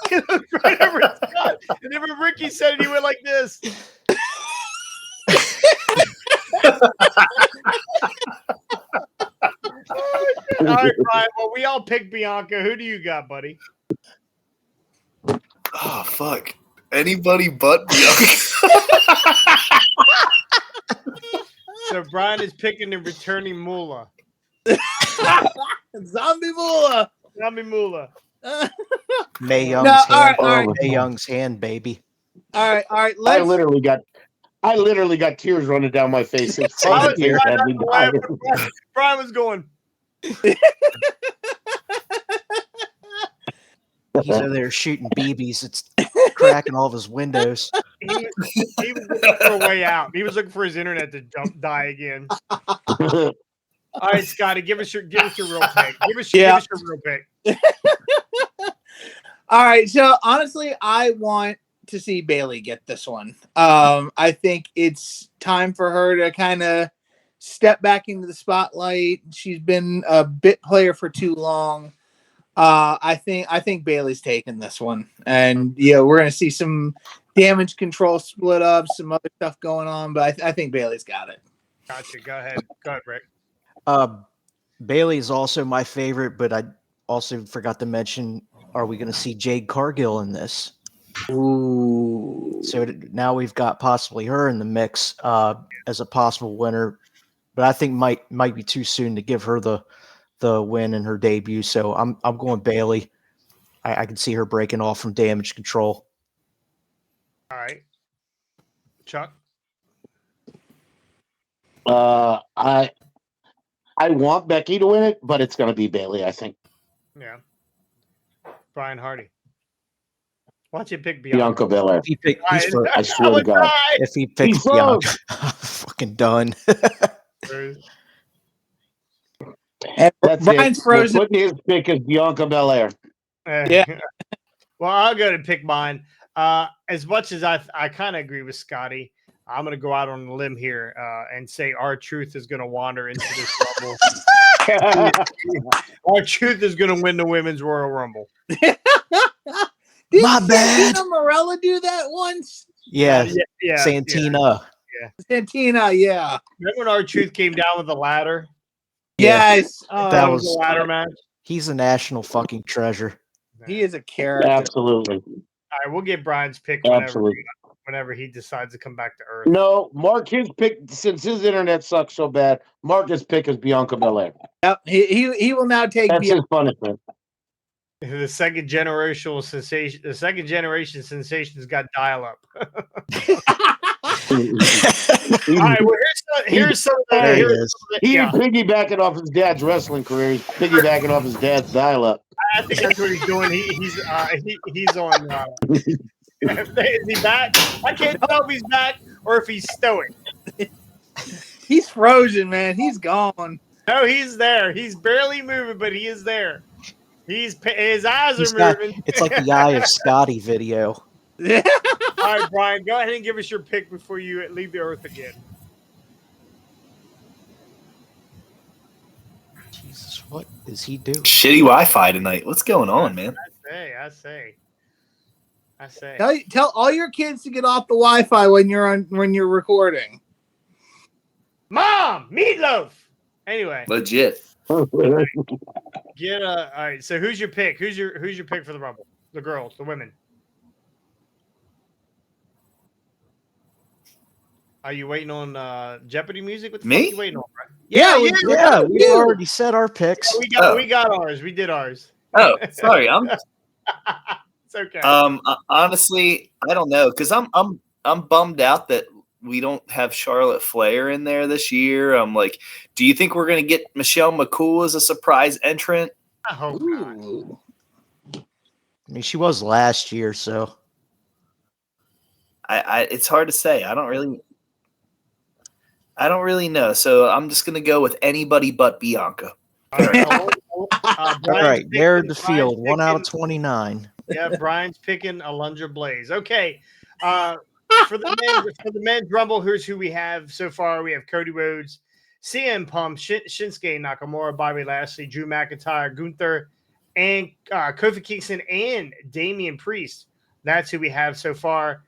He looked right over Scott. And then when Ricky said it, he went like this. All right, Brian. Well, we all picked Bianca. Who do you got, buddy? Oh fuck! Anybody but Bianca. So Brian is picking the returning Moolah. Zombie Moolah. Zombie Moolah. May Young's No, hand, all right. May Young's hand, baby. All right. I Let's. literally got tears running down my face. It's I fucking was tears trying had me not to laugh, dying. but Brian was going. He's over there shooting BBs. It's cracking all of his windows. He was looking for a way out. He was looking for his internet to die again. All right, Scotty, give us your real pick. Give us your real pick. All right. So honestly, I want to see Bayley get this one. I think it's time for her to kind of step back into the spotlight. She's been a bit player for too long. I think Bailey's taking this one, and we're gonna see some damage control split up, some other stuff going on, but I think Bailey's got it. Gotcha. Go ahead, Rick. Bailey is also my favorite, but I also forgot to mention: are we going to see Jade Cargill in this? Ooh. So now we've got possibly her in the mix as a possible winner, but I think might be too soon to give her the win in her debut. So I'm going Bailey. I can see her breaking off from Damage Control. All right, Chuck. I want Becky to win it, but it's going to be Bailey, I think. Yeah. Brian Hardy. Why don't you pick Bianca Bianca? Belair. I swear to God. If he picks He's Bianca, I'm fucking done. And That's Brian's it. frozen. We're putting his pick as Bianca Belair. Yeah. Well, I'll go to pick mine. As much as I kind of agree with Scotty, I'm going to go out on a limb here and say R-Truth is going to wander into this Rumble. R-Truth is going to win the Women's Royal Rumble. Did My bad. Santina Morella do that once? Yeah, Yeah. Santina. Santina, yeah. Remember when R-Truth came down with the ladder? Yes. That was was a ladder match. He's a national fucking treasure. He is a character. Absolutely. All right, we'll get Brian's pick whenever he decides to come back to Earth. No, Mark, his pick, since his internet sucks so bad, Mark's pick is Bianca Belair. Yep. He will now take That's his punishment. The second generation sensation's got dial up. All right, well, here's some. There he is. He ain't piggybacking off his dad's wrestling career. He's piggybacking off his dad's dial-up. I think that's what he's doing. He's on. Is he back? I can't tell if he's back or if he's stoic. He's frozen, man. He's gone. No, he's there. He's barely moving, but he is there. His eyes are moving. It's like the Eye of Scotty video. All right, Brian, go ahead and give us your pick before you leave the Earth again. Jesus, what is he doing? Shitty Wi-Fi tonight. What's going on, man? I say. Tell all your kids to get off the Wi-Fi when you're recording. Mom, meatloaf. Anyway, Legit. all right. So who's your pick? Who's your pick for the Rumble? The girls, the women. Are you waiting on Jeopardy music? What the fuck are you waiting on, bro? Yeah, we already said our picks. We got ours. We did ours. Oh, sorry. It's okay. Honestly, I don't know because I'm bummed out that we don't have Charlotte Flair in there this year. I'm like, do you think we're gonna get Michelle McCool as a surprise entrant? I hope not. I mean, she was last year, so I it's hard to say. I don't really know. So I'm just gonna go with anybody but Bianca. All right. all right, narrowed the field. 1 out of 29. Yeah, Brian's picking Alundra Blaze. Okay. For the men's Rumble, here's who we have so far. We have Cody Rhodes, CM Punk, Shinsuke Nakamura, Bobby Lashley, Drew McIntyre, Gunther, and Kofi Kingston and Damian Priest. That's who we have so far.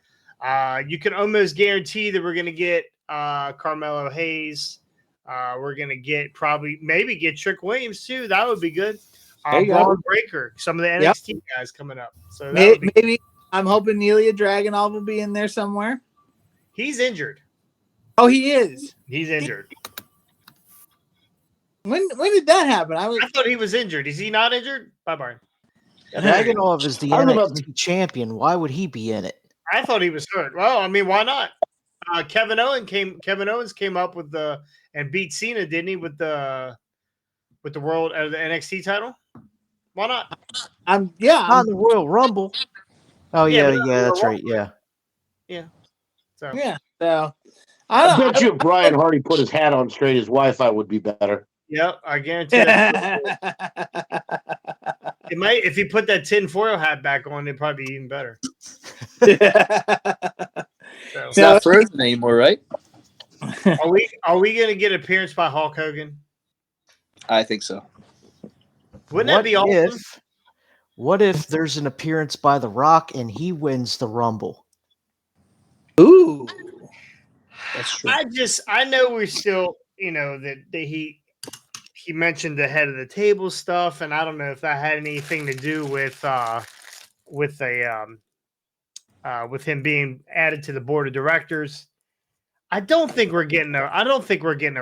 You can almost guarantee that we're going to get Carmelo Hayes. We're going to get maybe get Trick Williams too. That would be good. Braun Breaker, some of the NXT guys coming up. So maybe I'm hoping Nelia Dragunov will be in there somewhere. He's injured. Oh, he is. He's injured. When did that happen? I thought he was injured. Is he not injured? Bye, Brian. Dragunov is the NXT champion. Why would he be in it? I thought he was hurt. Well, I mean, why not? Kevin Owens came up with and beat Cena, didn't he? With the world the NXT title. Why not? On the Royal Rumble. Oh yeah, that's right. Yeah. So I bet you if Brian Hardy put his hat on straight, his Wi-Fi would be better. Yep, I guarantee that. It might if he put that tinfoil hat back on, it'd probably be even better. It's not frozen anymore, right? Are we gonna get an appearance by Hulk Hogan? I think so. Wouldn't that be awesome? What if there's an appearance by The Rock and he wins the Rumble? Ooh, that's true. I know we're still, that he mentioned the head of the table stuff, and I don't know if that had anything to do with him being added to the board of directors. I don't think we're getting a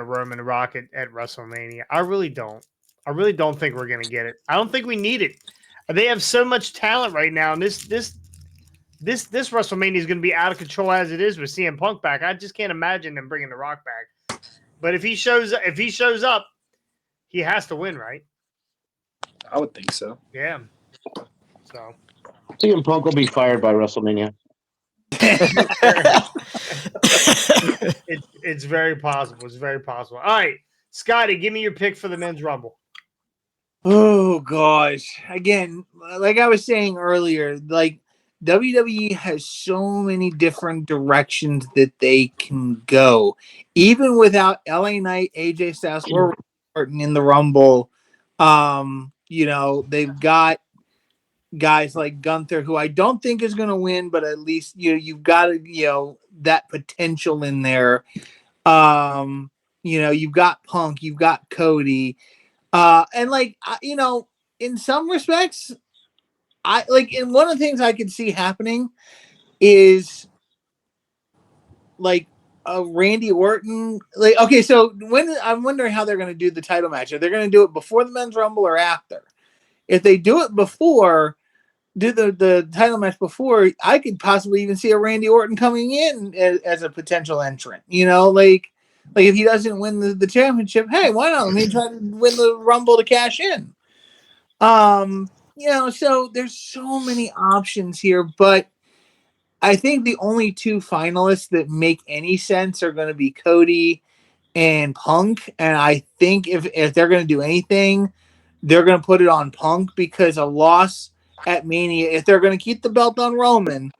Roman Rock at WrestleMania. I really don't. I really don't think we're gonna get it. I don't think we need it. They have so much talent right now, and this WrestleMania is gonna be out of control as it is with CM Punk back. I just can't imagine them bringing the Rock back. But if he shows up, he has to win, right? I would think so. Yeah. So CM Punk will be fired by WrestleMania. it's very possible. It's very possible. All right, Scotty, give me your pick for the men's rumble. Oh gosh! Again, like I was saying earlier, like WWE has so many different directions that they can go, even without LA Knight, AJ Styles, or Orton in the Rumble. They've got guys like Gunther, who I don't think is going to win, but at least you've got that potential in there. You've got Punk, you've got Cody, and in some respects, and one of the things I could see happening is like a Randy Orton. Okay, so I'm wondering how they're going to do the title match. Are they going to do it before the men's rumble or after? If they do it before, do the title match before, I could possibly even see a Randy Orton coming in as a potential entrant. Like if he doesn't win the championship, hey, why not? Let me try to win the Rumble to cash in. So there's so many options here, but I think the only two finalists that make any sense are going to be Cody and Punk. And I think if they're going to do anything, they're going to put it on Punk, because a loss at Mania, if they're going to keep the belt on Roman,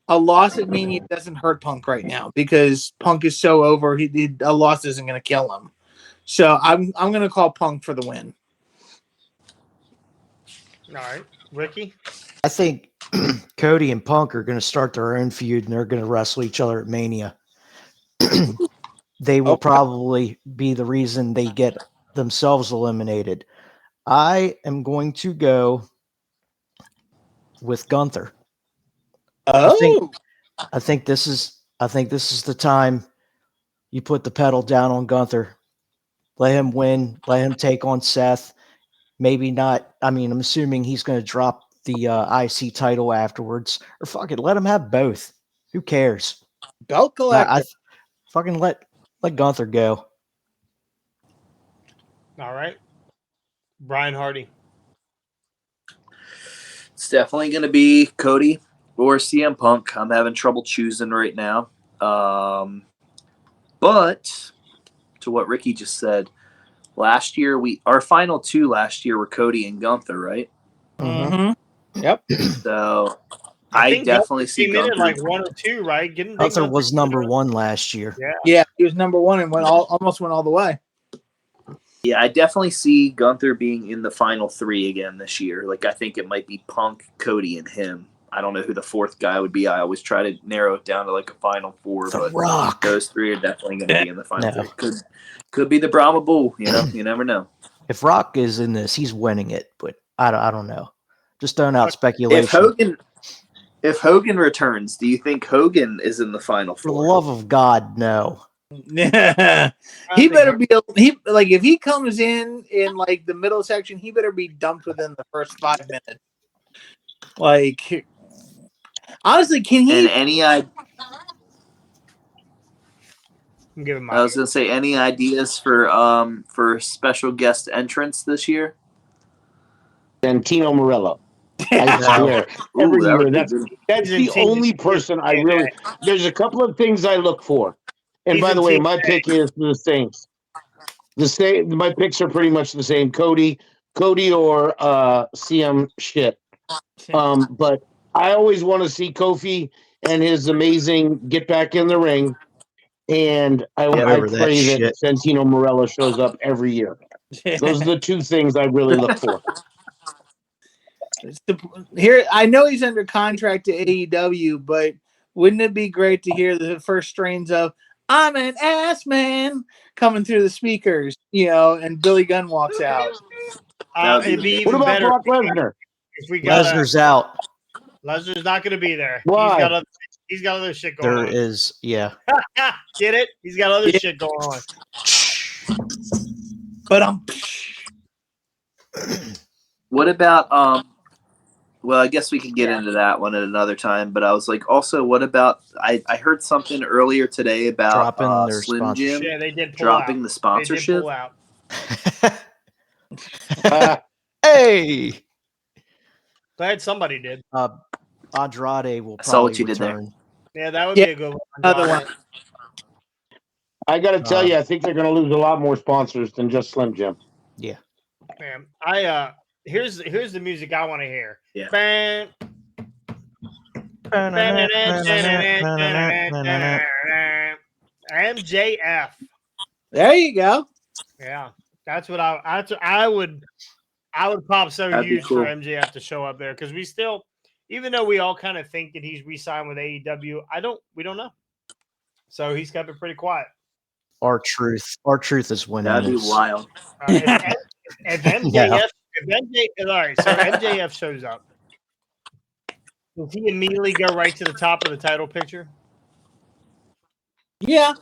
a loss at Mania doesn't hurt Punk right now, because Punk is so over. A loss isn't going to kill him. So I'm going to call Punk for the win. All right, Ricky. I think Cody and Punk are going to start their own feud, and they're going to wrestle each other at Mania. They will probably be the reason they get themselves eliminated. I am going to go with Gunther. Oh, I think this is the time you put the pedal down on Gunther. Let him win. Let him take on Seth. Maybe not. I mean, I'm assuming he's going to drop the IC title afterwards, or fuck it, let him have both. Who cares? belt collector. Fucking let Gunther go. All right, Brian Hardy. It's definitely going to be Cody or CM Punk. I'm having trouble choosing right now. But to what Ricky just said, last year our final two last year were Cody and Gunther, right? Mm-hmm. Yep. So I definitely see Gunther Gunther like 1 or 2, right? Gunther was number 1 last year. Yeah, he was number 1 and almost went all the way. Yeah, I definitely see Gunther being in the final 3 again this year. Like, I think it might be Punk, Cody, and him. I don't know who the 4th guy would be. I always try to narrow it down to like a final 4. The but Rock. Those 3 are definitely going to be in the final 3. Could be the Brahma Bull. You never know. If Rock is in this, he's winning it. But I don't know. Just throwing out speculation. If Hogan returns, do you think Hogan is in the final 4? For the love of God, no. He better be if he comes in like the middle section, he better be dumped within the first 5 minutes. Like, honestly, can he? I was gonna say, any ideas for special guest entrance this year? Santino Marella. I swear, every year that's the only person I really. There's a couple of things I look for, and by the way, my pick is the Saints. My picks are pretty much the same: Cody or CM shit. But I always want to see Kofi and his amazing get back in the ring, and I pray that Santino Marella shows up every year. Those are the 2 things I really look for. Here, I know he's under contract to AEW, but wouldn't it be great to hear the first strains of "I'm an ass man" coming through the speakers, and Billy Gunn walks out? It'd be What even about better Brock Lesnar? if we got Lesnar's out. Lesnar's not going to be there. Why? He's got other shit going There on. is, yeah. Get it? He's got other shit going on. But What about well, I guess we can get into that one at another time, but I was like, also, what about I heard something earlier today about Dropping their Slim sponsorship. Jim Yeah, they did pull dropping out. the They sponsorship. did pull out. Hey, Glad somebody did. Andrade will I saw what probably you did there. return. Yeah, that would Yeah, be a good one. another one. I got to tell you, I think they're going to lose a lot more sponsors than just Slim Jim. Yeah. Man, here's the music I want to hear. Yeah. Bam. MJF. There you go. Yeah, that's what I would pop so That'd be huge cool. for MJF to show up there because we still, even though we all kind of think that he's re-signed with AEW, we don't know. So he's kept it pretty quiet. Our truth is winning. That'd be this. wild. If MJF, all right, so MJF shows up, does he immediately go right to the top of the title picture? Yeah.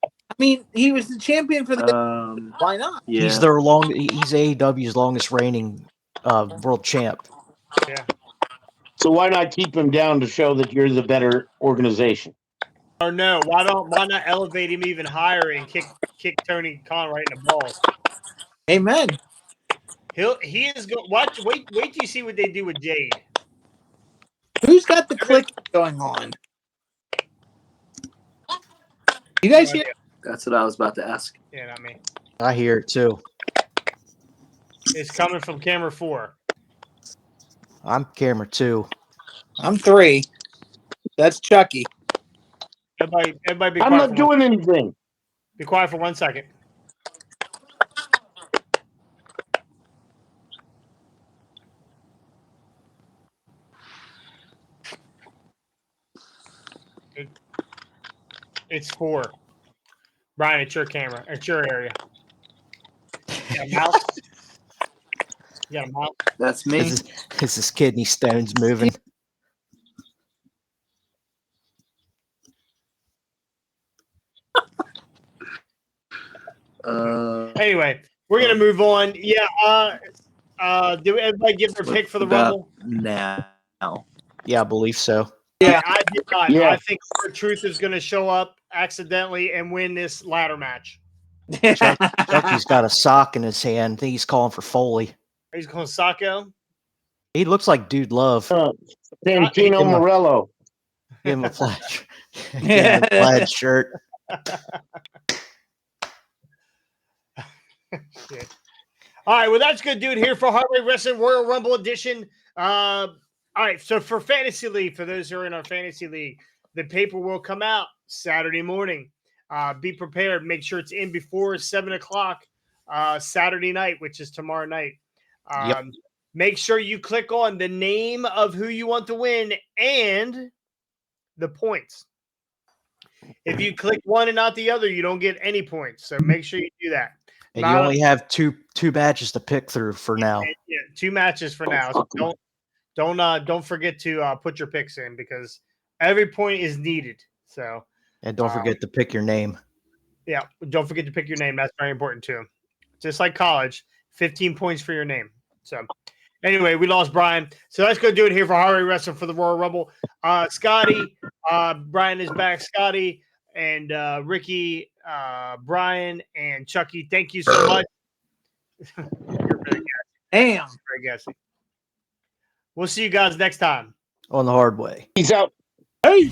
I mean, he was the champion for the. Why not? Yeah. He's AEW's longest reigning world champ. Yeah. So why not keep him down to show that you're the better organization? Or no, why not elevate him even higher and kick Tony Khan right in the balls? Amen. He is going. Wait till you see what they do with Jade. Who's got the click going on? You guys hear? That's what I was about to ask. Yeah, not me. I hear it too. It's coming from camera 4. I'm camera 2. I'm 3. That's Chucky. Everybody be I'm quiet. not doing anything. Be quiet for 1 second. It's 4. Brian, it's your camera. It's your area. You got a mouse? You got a mouse? That's me. Is his kidney stones moving? Anyway, we're gonna move on. Yeah. Do everybody give their pick for the About Rumble? now. Yeah, I believe so. Yeah. I did not. Yeah. I think R-Truth is going to show up accidentally and win this ladder match. Chucky's got a sock in his hand. I think he's calling for Foley. He's going Sacco. He looks like Dude Love. Santino Morello. Give him a plaid. Give him a plaid shirt. Shit. All right, well, that's good, dude. Here for Heart Rate Wrestling Royal Rumble Edition. All right, so for Fantasy League, for those who are in our Fantasy League, the paper will come out Saturday morning. Be prepared. Make sure it's in before 7 o'clock Saturday night, which is tomorrow night. Yep. Make sure you click on the name of who you want to win and the points. If you click one and not the other, you don't get any points. So make sure you do that. And you only have two matches to pick through for now. Yeah, 2 matches for now. So don't forget to put your picks in because every point is needed. So And don't forget to pick your name. yeah, don't forget to pick your name. That's very important too. Just like college, 15 points for your name. So anyway, we lost Brian. So let's go do it here for Heart Rate Wrestling for the Royal Rumble. Scotty, Brian is back. Scotty and Ricky, Brian and Chucky, thank you so much. You're really gassy. Damn. Very gassy. We'll see you guys next time. On the hard way. He's out. Hey.